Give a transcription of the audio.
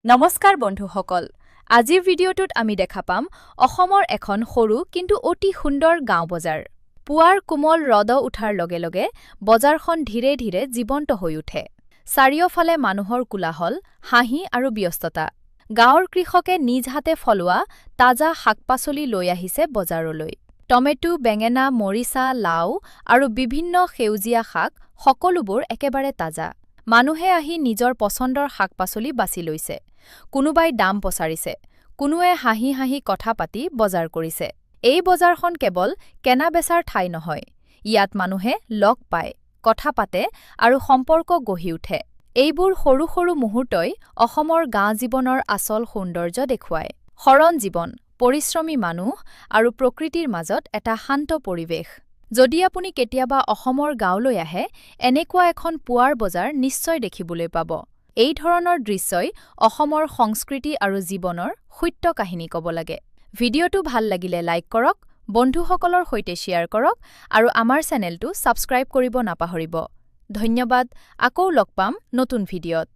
নমস্কাৰ বন্ধুসকল, আজিৰ ভিডিঅ'টোত আমি দেখা পাম অসমৰ এখন সৰু কিন্তু অতি সুন্দৰ গাঁও বজাৰ। পুৱাৰ কোমল ৰ'দ উঠাৰ লগে লগে বজাৰখন ধীৰে ধীৰে জীৱন্ত হৈ উঠে। চাৰিওফালে মানুহৰ কোলাহল, হাঁহি আৰু ব্যস্ততা। গাঁৱৰ কৃষকে নিজ হাতে ফলোৱা তাজা শাক-পাচলি লৈ আহিছে বজাৰলৈ। টমেটো, বেঙেনা, মৰিচা, লাও আৰু বিভিন্ন সেউজীয়া শাক সকলোবোৰ একেবাৰে তাজা। মানুহে আহি নিজৰ পচন্দৰ শাক-পাচলি বাছি লৈছে। কোনোবাই দাম পচাৰিছে, কোনোৱে হাঁহি হাঁহি কথা পাতি বজাৰ কৰিছে। এই বজাৰখন কেৱল কেনা-বেচাৰ ঠাই নহয়, ইয়াত মানুহে লগ পায়, কথা পাতে আৰু সম্পৰ্ক গঢ়ি উঠে। এইবোৰ সৰু সৰু মুহূৰ্তই অসমৰ গাঁও জীৱনৰ আচল সৌন্দৰ্য দেখুৱায়। সৰল জীৱন, পৰিশ্ৰমী মানুহ আৰু প্ৰকৃতিৰ মাজত এটা শান্ত পৰিৱেশ। যদি আপুনি কেতিয়াবা অসমৰ গাঁৱলৈ আহে, এনেকুৱা এখন পুৱাৰ বজাৰ নিশ্চয় দেখিবলৈ পাব। এই ধৰণৰ দৃশ্যই অসমৰ সংস্কৃতি আৰু জীৱনৰ সত্য কাহিনী ক'ব লাগে। ভিডিঅ'টো ভাল লাগিলে লাইক কৰক, বন্ধুসকলৰ সৈতে শ্বেয়াৰ কৰক আৰু আমাৰ চেনেলটো ছাবস্ক্ৰাইব কৰিব নাপাহৰিব। ধন্যবাদ, আকৌ লগ পাম নতুন ভিডিঅ'ত।